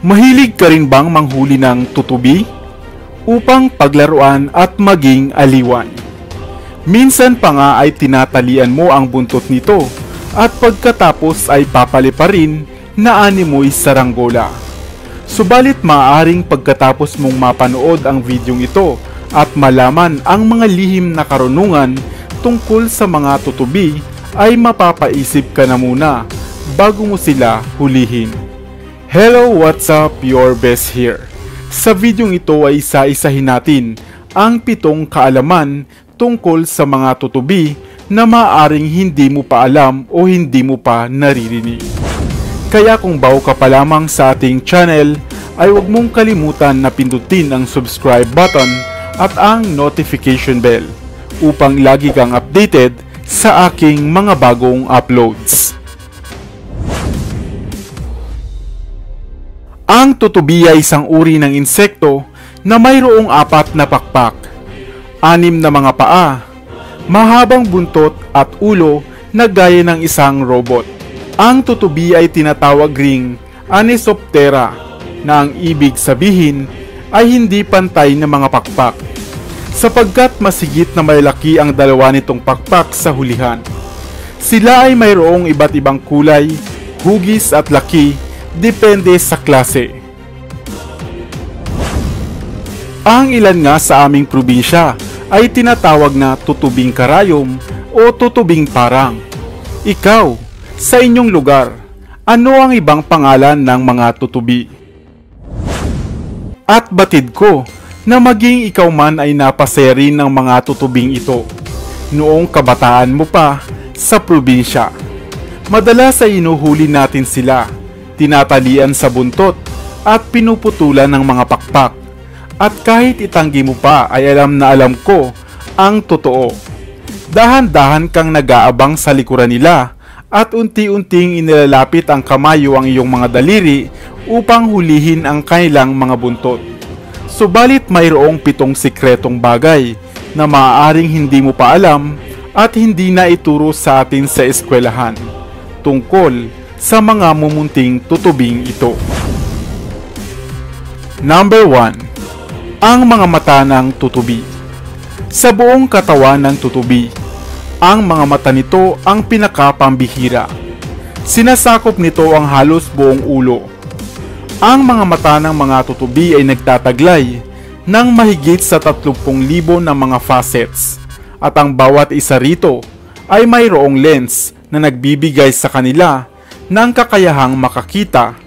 Mahilig ka rin bang manghuli ng tutubi? Upang paglaruan at maging aliwan. Minsan pa nga ay tinatalian mo ang buntot nito at pagkatapos ay papaliparin na animoy saranggola. Subalit maaaring pagkatapos mong mapanood ang videong ito at malaman ang mga lihim na karunungan tungkol sa mga tutubi ay mapapaisip ka na muna bago mo sila hulihin. Hello, what's up? Your best here. Sa videong ito ay isa-isahin natin ang 7 kaalaman tungkol sa mga tutubi na maaaring hindi mo pa alam o hindi mo pa naririnig. Kaya kung bago ka pa lamang sa ating channel, ay huwag mong kalimutan na pindutin ang subscribe button at ang notification bell upang lagi kang updated sa aking mga bagong uploads. Ang tutubi ay isang uri ng insekto na mayroong 4 na pakpak, 6 na mga paa, mahabang buntot at ulo na gaya ng isang robot. Ang tutubi ay tinatawag ring Anisoptera na ang ibig sabihin ay hindi pantay na mga pakpak, sapagkat masigit na malaki ang dalawa nitong pakpak sa hulihan. Sila ay mayroong iba't ibang kulay, hugis at laki, depende sa klase. Ang ilan nga sa aming probinsya ay tinatawag na tutubing karayom o tutubing parang. Ikaw, sa inyong lugar, ano ang ibang pangalan ng mga tutubi? At batid ko na maging ikaw man ay napasaya rin ng mga tutubing ito noong kabataan mo pa sa probinsya. Madalas ay inuhuli natin sila, tinatalian sa buntot at pinuputulan ng mga pakpak. At kahit itanggi mo pa ay alam na alam ko ang totoo. Dahan-dahan kang nag-aabang sa likuran nila at unti-unting inilalapit ang kamay o ang iyong mga daliri upang hulihin ang kanilang mga buntot. Subalit mayroong 7 sikretong bagay na maaaring hindi mo pa alam at hindi na ituro sa atin sa eskwelahan tungkol sa mga mumunting tutubing ito. Number 1. Ang mga mata ng tutubi. Sa buong katawan ng tutubi, ang mga mata nito ang pinakapambihira. Sinasakop nito ang halos buong ulo. Ang mga mata ng mga tutubi ay nagtataglay ng mahigit sa 30,000 na mga facets at ang bawat isa rito ay mayroong lens na nagbibigay sa kanila ng kakayahang makakita.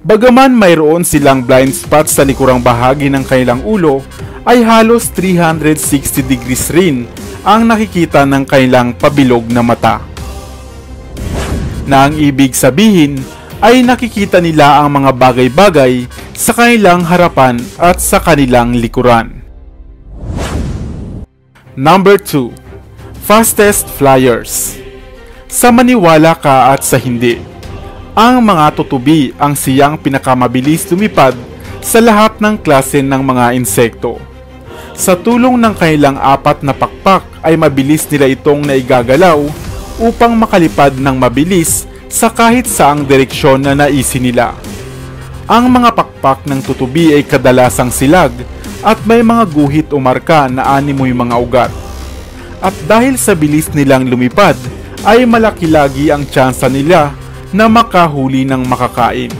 Bagaman mayroon silang blind spot sa likurang bahagi ng kanilang ulo, ay halos 360 degrees rin ang nakikita ng kanilang pabilog na mata. Na ang ibig sabihin ay nakikita nila ang mga bagay-bagay sa kanilang harapan at sa kanilang likuran. Number 2. Fastest flyers. Sa maniwala ka at sa hindi, ang mga tutubi ang siyang pinakamabilis lumipad sa lahat ng klase ng mga insekto. Sa tulong ng kanilang 4 na pakpak ay mabilis nila itong naigagalaw upang makalipad ng mabilis sa kahit saang direksyon na naisin nila. Ang mga pakpak ng tutubi ay kadalasang silag at may mga guhit o marka na animoy mga ugat. At dahil sa bilis nilang lumipad ay malaki lagi ang tsansa nila na makahuli ng makakain.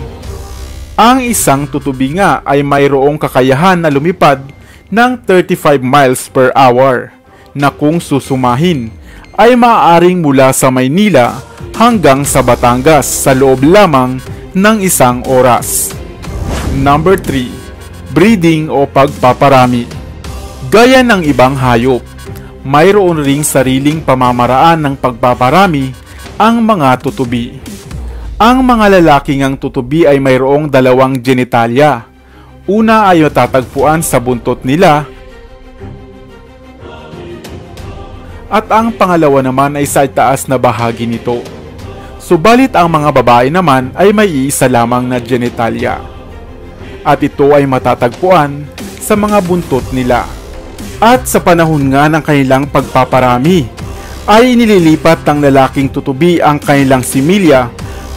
Ang isang tutubi nga ay mayroong kakayahan na lumipad ng 35 miles per hour na kung susumahin ay maaaring mula sa Maynila hanggang sa Batangas sa loob lamang ng 1 oras. Number 3. Breeding o pagpaparami. Gaya ng ibang hayop, mayroon ring sariling pamamaraan ng pagpaparami ang mga tutubi. Ang mga lalaking ang tutubi ay mayroong 2 genitalya. Una ay matatagpuan sa buntot nila at ang pangalawa naman ay sa itaas na bahagi nito. Subalit ang mga babae naman ay may iisa lamang na genitalya. At ito ay matatagpuan sa mga buntot nila. At sa panahon nga ng kanilang pagpaparami, ay inililipat ng lalaking tutubi ang kanilang similya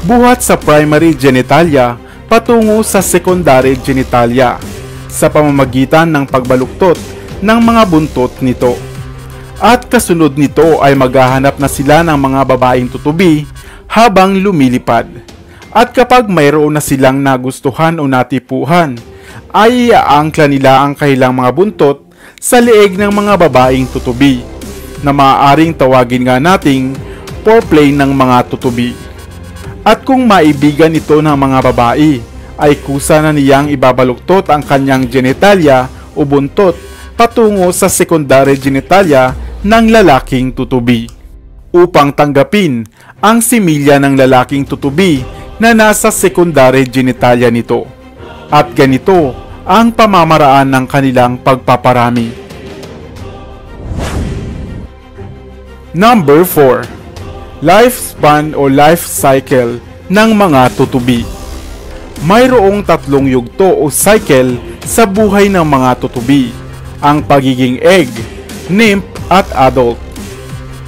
buhat sa primary genitalia patungo sa secondary genitalia sa pamamagitan ng pagbaluktot ng mga buntot nito. At kasunod nito ay maghahanap na sila ng mga babaeng tutubi habang lumilipad. At kapag mayroon na silang nagustuhan o natipuhan, ay iaangkla nila ang kanilang mga buntot sa leeg ng mga babaeng tutubi na maaaring tawagin nga nating foreplay ng mga tutubi. At kung maibigan ito ng mga babae, ay kusa na niyang ibabaluktot ang kanyang genitalia o buntot patungo sa secondary genitalia ng lalaking tutubi upang tanggapin ang similya ng lalaking tutubi na nasa secondary genitalia nito. At ganito ang pamamaraan ng kanilang pagpaparami. Number 4. Lifespan o life cycle ng mga tutubi. Mayroong tatlong yugto o cycle sa buhay ng mga tutubi: ang pagiging egg, nymph at adult.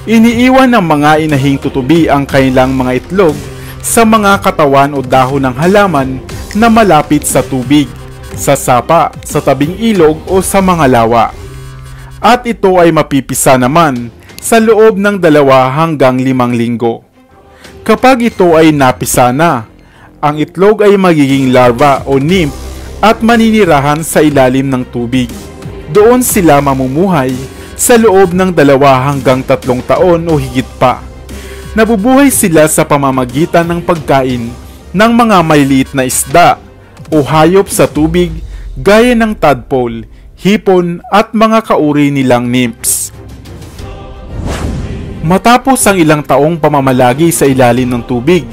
Iniiwan ng mga inahing tutubi ang kanilang mga itlog sa mga katawan o dahon ng halaman na malapit sa tubig, sa sapa, sa tabing ilog o sa mga lawa. At ito ay mapipisa naman sa loob ng 2 hanggang 5 linggo. Kapag ito ay napisa na, ang itlog ay magiging larva o nymph at maninirahan sa ilalim ng tubig. Doon sila mamumuhay sa loob ng 2 hanggang 3 taon o higit pa. Nabubuhay sila sa pamamagitan ng pagkain ng mga maliliit na isda o hayop sa tubig gaya ng tadpole, hipon at mga kauri nilang nymphs. Matapos ang ilang taong pamamalagi sa ilalim ng tubig,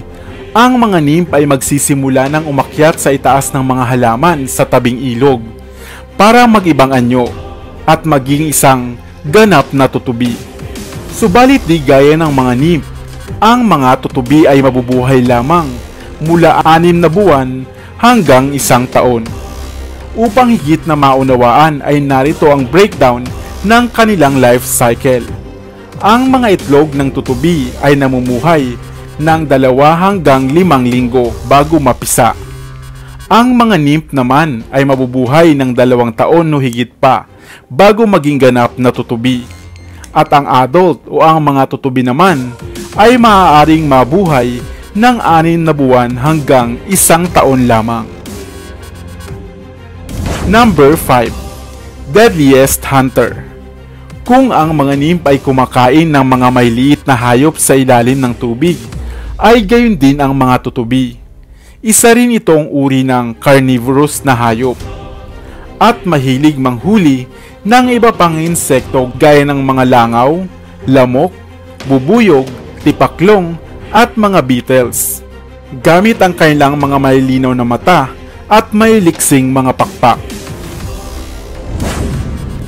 ang mga nymph ay magsisimula ng umakyat sa itaas ng mga halaman sa tabing ilog para mag-ibang anyo at maging isang ganap na tutubi. Subalit di gaya ng mga nymph, ang mga tutubi ay mabubuhay lamang mula 6 na buwan hanggang 1 taon. Upang higit na maunawaan ay narito ang breakdown ng kanilang life cycle. Ang mga itlog ng tutubi ay namumuhay ng 2 hanggang 5 linggo bago mapisa. Ang mga nymph naman ay mabubuhay ng 2 taon o higit pa bago maging ganap na tutubi. At ang adult o ang mga tutubi naman ay maaaring mabuhay ng 6 na buwan hanggang 1 taon lamang. Number 5. Deadliest Hunter. Kung ang mga nymph ay kumakain ng mga maliliit na hayop sa ilalim ng tubig, ay gayon din ang mga tutubi. Isa rin itong uri ng carnivorous na hayop at mahilig manghuli ng iba pang insekto gaya ng mga langaw, lamok, bubuyog, tipaklong at mga beetles, gamit ang kanilang mga malilinaw na mata at may liksing mga pakpak.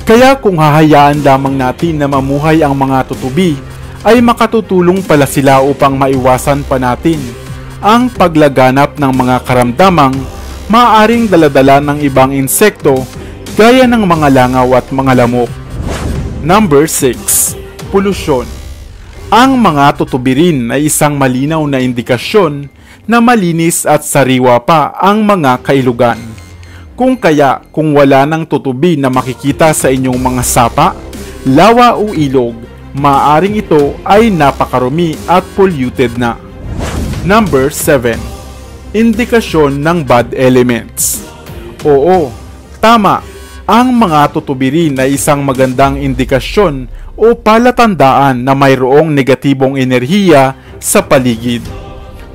Kaya kung hahayaan lamang natin na mamuhay ang mga tutubi, ay makatutulong pala sila upang maiwasan pa natin ang paglaganap ng mga karamdamang maaaring daladala ng ibang insekto gaya ng mga langaw at mga lamok. Number 6. Polusyon. Ang mga tutubi rin ay isang malinaw na indikasyon na malinis at sariwa pa ang mga kailugan. Kung wala ng tutubi na makikita sa inyong mga sapa, lawa o ilog, maaaring ito ay napakarumi at polluted na. Number 7. Indikasyon ng bad elements. Oo, tama. Ang mga tutubi rin ay isang magandang indikasyon o palatandaan na mayroong negatibong enerhiya sa paligid.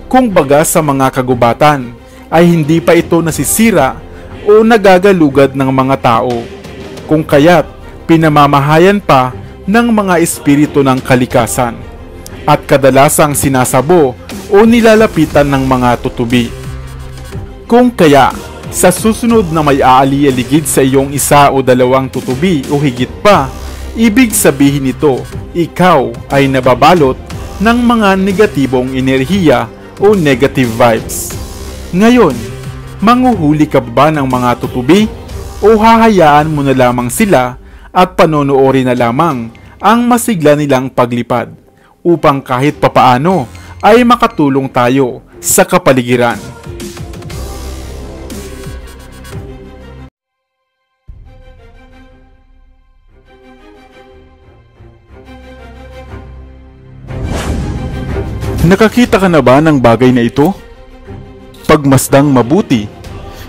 Kung baga sa mga kagubatan, ay hindi pa ito nasisira o nagagalugad ng mga tao. Kung kaya't pinamamahayan pa ng mga espiritu ng kalikasan at kadalasang sinasabo o nilalapitan ng mga tutubi. Kung kaya, sa susunod na may aali-aligid sa iyong 1 o 2 tutubi o higit pa, ibig sabihin nito, ikaw ay nababalot ng mga negatibong enerhiya o negative vibes. Ngayon, manghuhuli ka ba ng mga tutubi o hahayaan mo na lamang sila at panonoorin na lamang ang masigla nilang paglipad upang kahit papaano ay makatulong tayo sa kapaligiran? Nakakita ka na ba ng bagay na ito? Pagmasdang mabuti,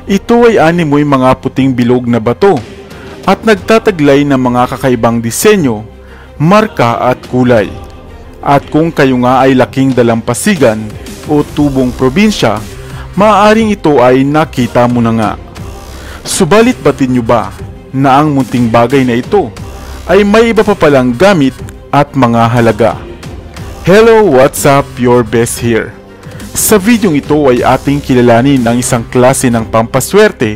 ito ay animoy mga puting bilog na bato at nagtataglay ng mga kakaibang disenyo, marka at kulay. At kung kayo nga ay laking dalampasigan o tubong probinsya, maaaring ito ay nakita mo na nga. Subalit batin nyo ba na ang munting bagay na ito ay may iba pa palang gamit at mga halaga? Hello, what's up? Your best here. Sa videong ito ay ating kilalanin ang isang klase ng pampaswerte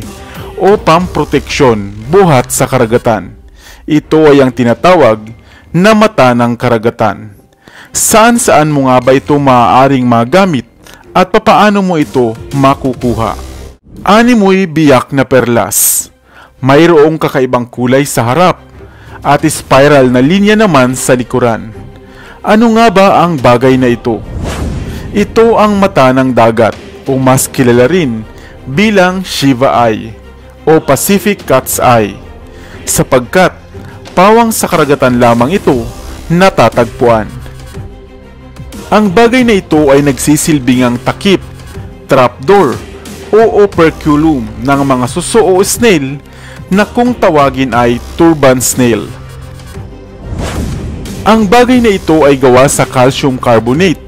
o pamproteksyon buhat sa karagatan. Ito ay ang tinatawag na mata ng karagatan. Saan mo nga ba ito maaaring magamit at papaano mo ito makukuha? Animoy biyak na perlas. Mayroong kakaibang kulay sa harap at spiral na linya naman sa likuran. Ano nga ba ang bagay na ito? Ito ang mata ng dagat o mas kilala rin bilang Shiva Eye o Pacific Cat's Eye, sapagkat pawang sa karagatan lamang ito natatagpuan. Ang bagay na ito ay nagsisilbing ang takip, trapdoor o operculum ng mga suso o snail na kung tawagin ay turban snail. Ang bagay na ito ay gawa sa calcium carbonate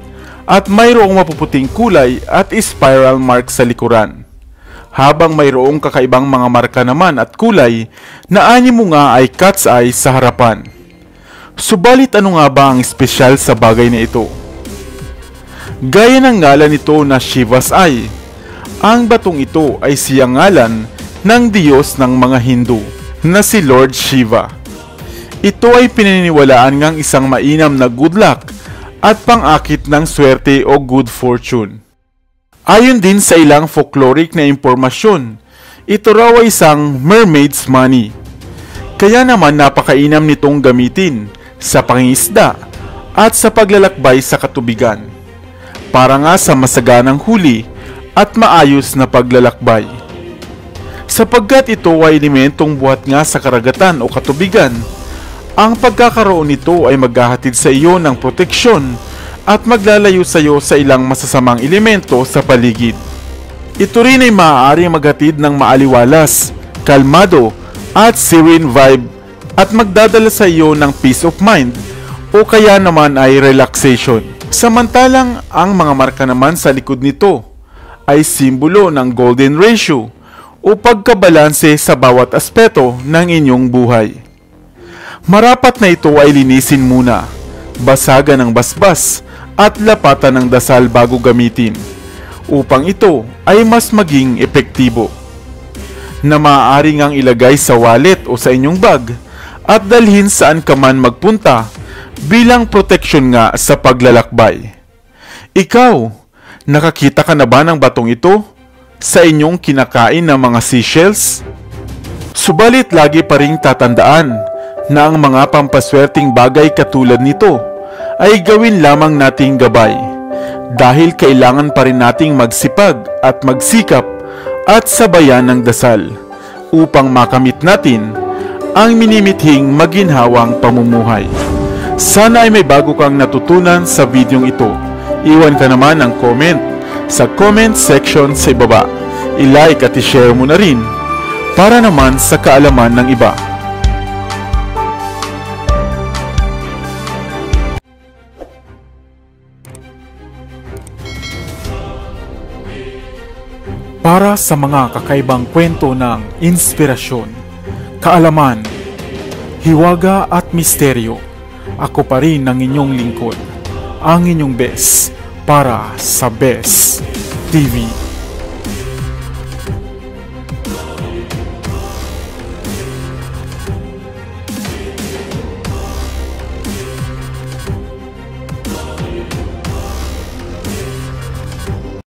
at mayroong mapuputing kulay at spiral mark sa likuran, habang mayroong kakaibang mga marka naman at kulay na animo nga ay cat's eye sa harapan. Subalit ano nga ba ang espesyal sa bagay na ito? Gaya ng ngalan nito na Shiva's Eye, ang batong ito ay siyang ngalan ng Diyos ng mga Hindu na si Lord Shiva. Ito ay pinaniniwalaan ngang isang mainam na good luck at pang-akit ng swerte o good fortune. Ayon din sa ilang folkloric na impormasyon, ito raw ay isang mermaid's money. Kaya naman napakainam nitong gamitin sa pangingisda at sa paglalakbay sa katubigan, para nga sa masaganang huli at maayos na paglalakbay. Sapagkat ito ay elementong buhat nga sa karagatan o katubigan, ang pagkakaroon nito ay maghahatid sa iyo ng proteksyon at maglalayo sa iyo sa ilang masasamang elemento sa paligid. Ito rin ay maaaring maghatid ng maaliwalas, kalmado at serene vibe at magdadala sa iyo ng peace of mind o kaya naman ay relaxation. Samantalang ang mga marka naman sa likod nito ay simbolo ng golden ratio o pagkabalanse sa bawat aspeto ng inyong buhay. Marapat na ito ay linisin muna, basagan ng basbas at lapatan ng dasal bago gamitin, upang ito ay mas maging epektibo. Na maaari ngang ilagay sa wallet o sa inyong bag at dalhin saan ka man magpunta bilang proteksyon nga sa paglalakbay. Ikaw, nakakita ka na ba ng batong ito sa inyong kinakain na mga seashells? Subalit lagi pa ring tatandaan na ang mga pampaswerteng bagay katulad nito ay gawin lamang nating gabay, dahil kailangan pa rin nating magsipag at magsikap at sabayan ng dasal upang makamit natin ang minimithing maginhawang pamumuhay. Sana ay may bago kang natutunan sa videong ito. Iwan ka naman ng comment sa comment section sa ibaba. I-like at i-share mo na rin para naman sa kaalaman ng iba. Para sa mga kakaibang kwento ng inspirasyon, kaalaman, hiwaga at misteryo, ako pa rin ang inyong lingkod, ang inyong best para sa Best TV.